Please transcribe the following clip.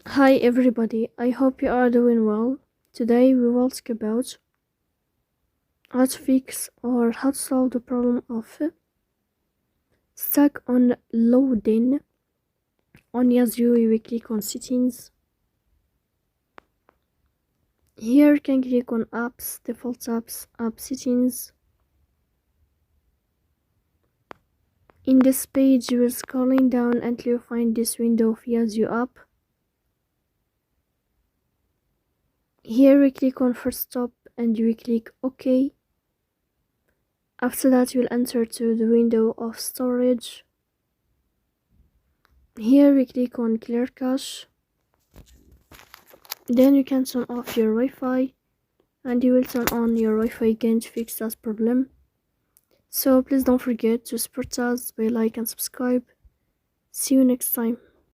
Hi everybody, I hope you are doing well. Today we will talk about how to fix or how to solve the problem of stuck on loading. On Yazio we will click on settings. Here you can click on apps, default apps, app settings. In this page you will scrolling down until you find this window of Yazio app. Here we click on first stop and we click OK. After that you'll enter to the window of storage. Here we click on clear cache. Then you can turn off your Wi-Fi and you will turn on your Wi-Fi again to fix that problem. So please don't forget to support us by like and subscribe. See you next time.